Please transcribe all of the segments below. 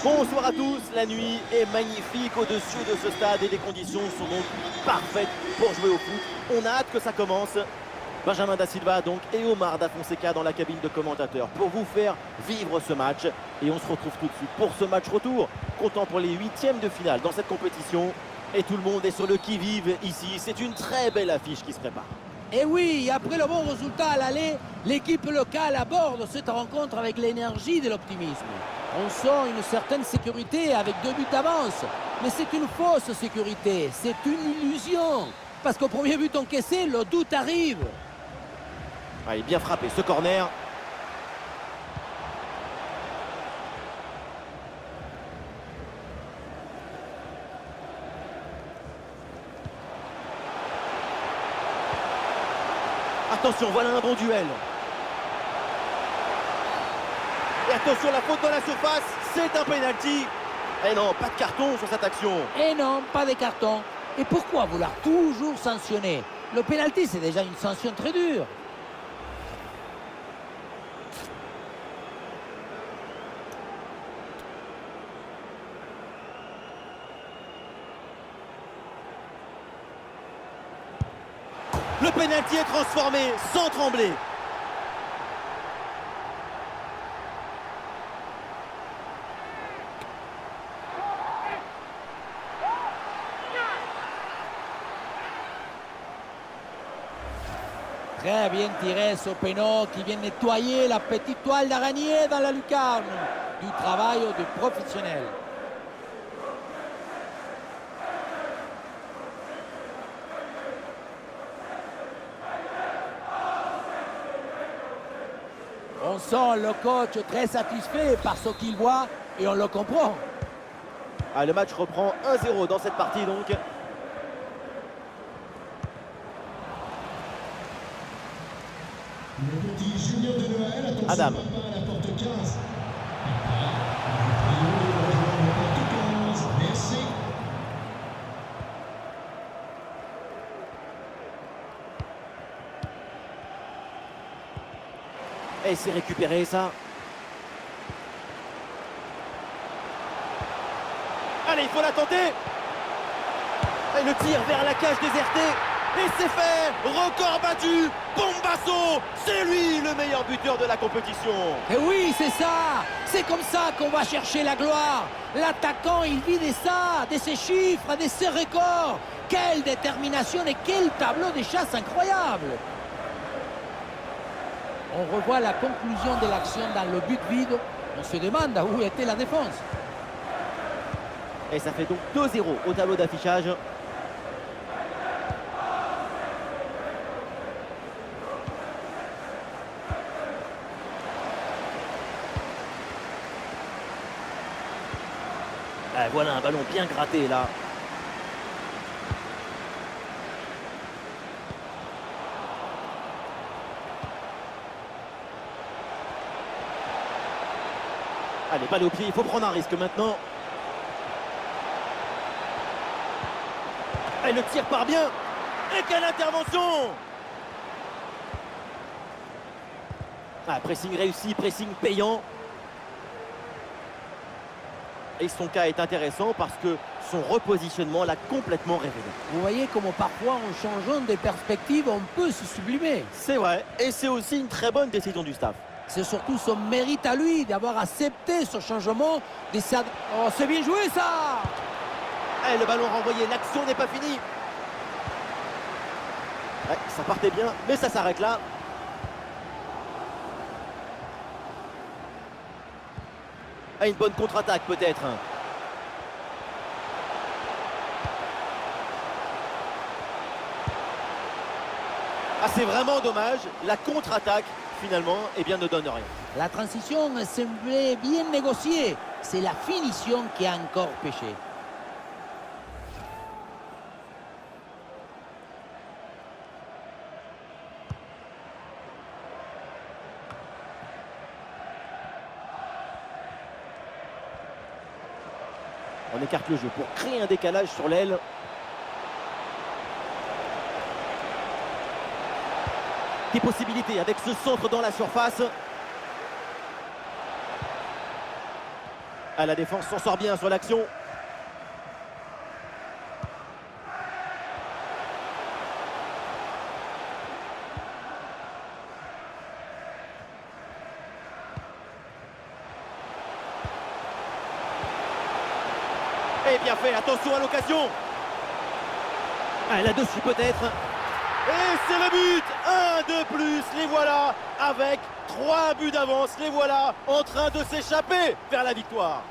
Bonsoir à tous, la nuit est magnifique au-dessus de ce stade et les conditions sont donc parfaites pour jouer au foot. On a hâte que ça commence. Benjamin Da Silva donc et Omar Da Fonseca dans la cabine de commentateurs pour vous faire vivre ce match. Et on se retrouve tout de suite pour ce match retour, comptant pour les huitièmes de finale dans cette compétition. Et tout le monde est sur le qui-vive ici, c'est une très belle affiche qui se prépare. Et oui, après le bon résultat à l'aller, l'équipe locale aborde cette rencontre avec l'énergie de l'optimisme. On sent une certaine sécurité avec 2 buts d'avance. Mais c'est une fausse sécurité, c'est une illusion. Parce qu'au premier but encaissé, le doute arrive. Allez, bien frappé ce corner. Attention, voilà un bon duel. Et attention, la faute dans la surface, c'est un penalty. Et non, pas de carton sur cette action. Et non, pas de carton. Et pourquoi vouloir toujours sanctionner? Le pénalty, c'est déjà une sanction très dure. Le penalty est transformé sans trembler. Très bien tiré ce péno qui vient nettoyer la petite toile d'araignée dans la lucarne. Du travail de professionnel. On sent le coach très satisfait par ce qu'il voit et on le comprend. Ah, le match reprend 1-0 dans cette partie donc. Le petit Julien de Noël, attention Adam. papa à la porte 15. La porte 15, merci. Et c'est récupéré ça. Allez, il faut la tenter. Et le tir vers la cage désertée. Et c'est fait. Record battu. Bombasso. C'est lui le meilleur buteur de la compétition. Et oui, c'est ça. C'est comme ça qu'on va chercher la gloire. L'attaquant, il vit de ça, de ses chiffres, de ses records. Quelle détermination et quel tableau de chasse incroyable. On revoit la conclusion de l'action dans le but vide. On se demande où était la défense. Et ça fait donc 2-0 au tableau d'affichage. Ah, voilà un ballon bien gratté là. Allez, balle au pied, il faut prendre un risque maintenant. Et le tir part bien. Et quelle intervention! Ah, pressing réussi, pressing payant. Et son cas est intéressant parce que son repositionnement l'a complètement révélé. Vous voyez comment parfois, en changeant de perspective, on peut se sublimer. C'est vrai, et c'est aussi une très bonne décision du staff. C'est surtout son mérite à lui d'avoir accepté ce changement. Oh, c'est bien joué ça! Et le ballon renvoyé, l'action n'est pas finie. Ouais, ça partait bien, mais ça s'arrête là. Ah, une bonne contre-attaque peut-être. Ah, c'est vraiment dommage. La contre-attaque, finalement, eh bien, ne donne rien. La transition semblait bien négociée. C'est la finition qui a encore péché. On écarte le jeu pour créer un décalage sur l'aile. Des possibilités avec ce centre dans la surface. Ah, la défense s'en sort bien sur l'action. Et bien fait, attention à l'occasion. Ah, là-dessus peut-être. Et c'est le but. Un de plus, les voilà avec 3 buts d'avance. Les voilà en train de s'échapper vers la victoire.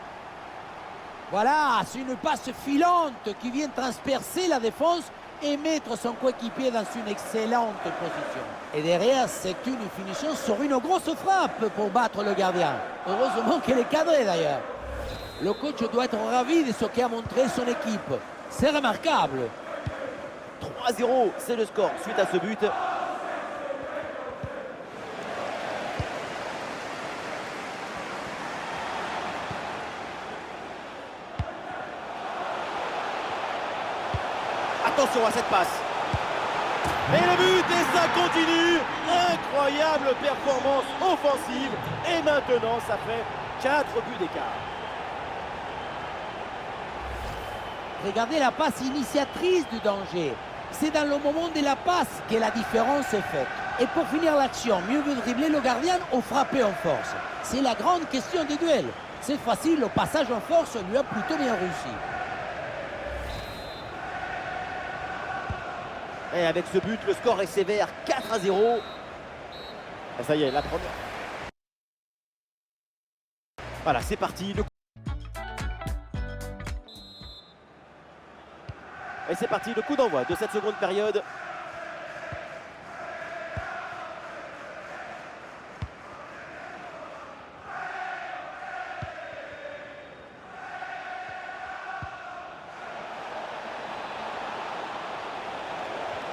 Voilà, c'est une passe filante qui vient transpercer la défense et mettre son coéquipier dans une excellente position. Et derrière, c'est une finition sur une grosse frappe pour battre le gardien. Heureusement qu'elle est cadrée d'ailleurs. Le coach doit être ravi de ce qu'a montré son équipe. C'est remarquable. 3-0, c'est le score suite à ce but. Attention à cette passe. Et le but, et ça continue. Incroyable performance offensive. Et maintenant, ça fait 4 buts d'écart. Regardez la passe initiatrice du danger. C'est dans le moment de la passe que la différence est faite. Et pour finir l'action, mieux vaut dribbler le gardien ou frapper en force. C'est la grande question des duels. Cette fois-ci, le passage en force lui a plutôt bien réussi. Et avec ce but, le score est sévère, 4-0. Et ça y est, la première. Voilà, c'est parti. Et c'est parti, le coup d'envoi de cette seconde période.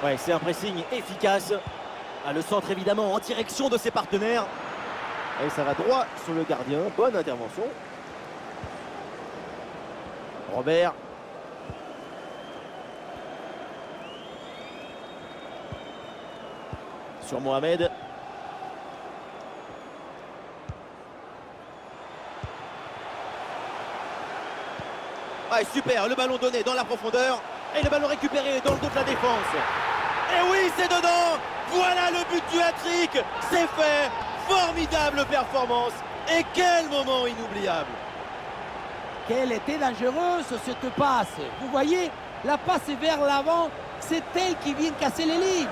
Ouais, c'est un pressing efficace. Ah, le centre évidemment en direction de ses partenaires. Et ça va droit sur le gardien. Bonne intervention. Robert. Sur Mohamed. Ouais, super, le ballon donné dans la profondeur. Et le ballon récupéré dans le dos de la défense. Et oui, c'est dedans. Voilà le but du hat-trick. C'est fait. Formidable performance. Et quel moment inoubliable. Quelle était dangereuse cette passe. Vous voyez, la passe vers l'avant, c'est elle qui vient casser les lignes.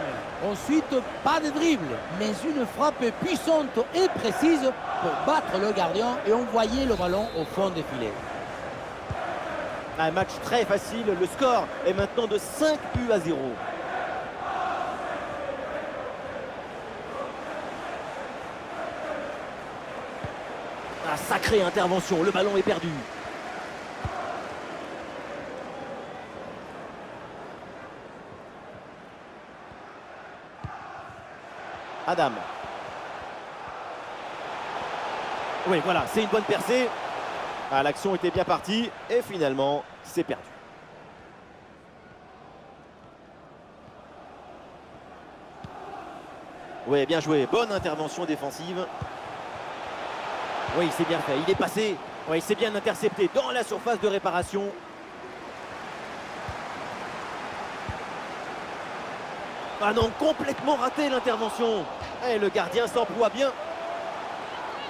Ensuite, pas de dribble, mais une frappe puissante et précise pour battre le gardien et envoyer le ballon au fond des filets. Un match très facile. Le score est maintenant de 5-0. Ah, sacrée intervention. Le ballon est perdu. Adam. Oui, voilà, c'est une bonne percée. Ah, l'action était bien partie et finalement, c'est perdu. Oui, bien joué. Bonne intervention défensive. Oui, c'est bien fait. Il est passé. Oui, c'est bien intercepté dans la surface de réparation. Ah non, complètement raté l'intervention. Et le gardien s'emploie bien.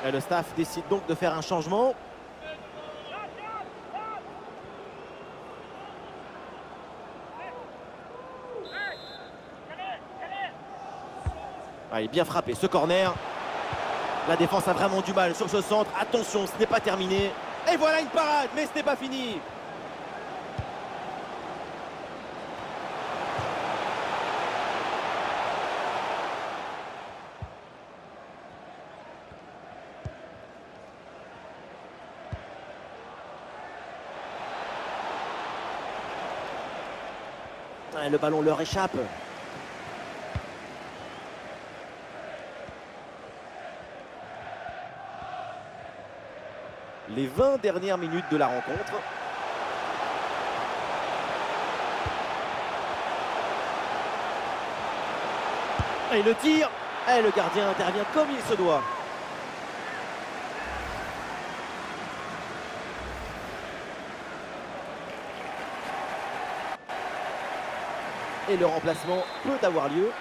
Et le staff décide donc de faire un changement. Ah, il est bien frappé ce corner. La défense a vraiment du mal sur ce centre. Attention, ce n'est pas terminé. Et voilà une parade, mais ce n'est pas fini. Ah, le ballon leur échappe. Les 20 dernières minutes de la rencontre. Et le tir. Et le gardien intervient comme il se doit. Et le remplacement peut avoir lieu.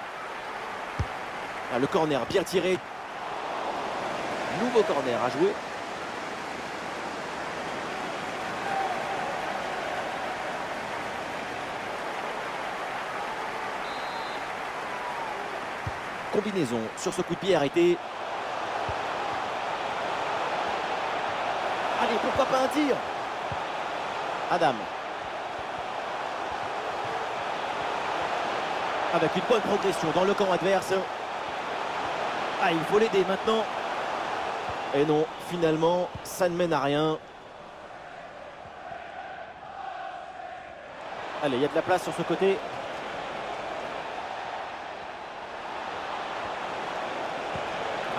Ah, le corner bien tiré. Nouveau corner à jouer. Combinaison sur ce coup de pied arrêté. Allez, pourquoi pas un tir? Adam. Avec une bonne progression dans le camp adverse. Ah, il faut l'aider maintenant. Et non, finalement, ça ne mène à rien. Allez, il y a de la place sur ce côté.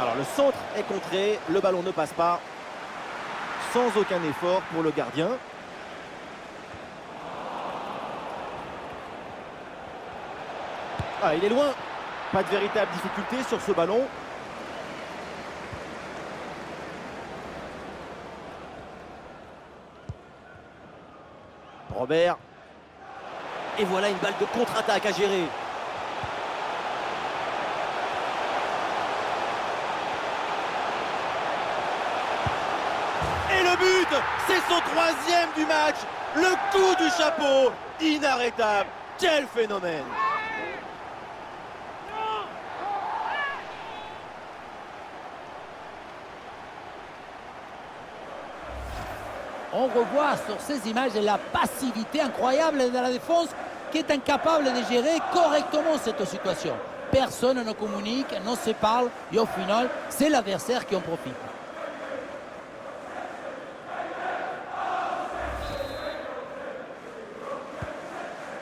Alors, le centre est contré. Le ballon ne passe pas. Sans aucun effort pour le gardien. Ah, il est loin. Pas de véritable difficulté sur ce ballon. Robert. Et voilà une balle de contre-attaque à gérer. Et le but, c'est son 3e du match. Le coup du chapeau, inarrêtable. Quel phénomène! On revoit sur ces images la passivité incroyable de la défense qui est incapable de gérer correctement cette situation. Personne ne communique, ne se parle et au final, c'est l'adversaire qui en profite.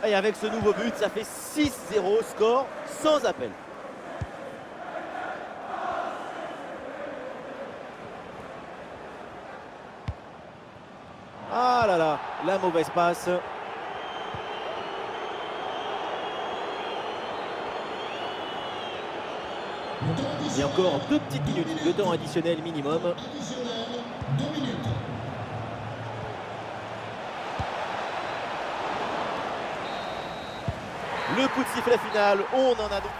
Et avec ce nouveau but, ça fait 6-0, score sans appel. Ah là là, la mauvaise passe. Il y a encore 2 petites minutes de temps additionnel minimum. Additionnel, 2 minutes. Le coup de sifflet final, on en a donc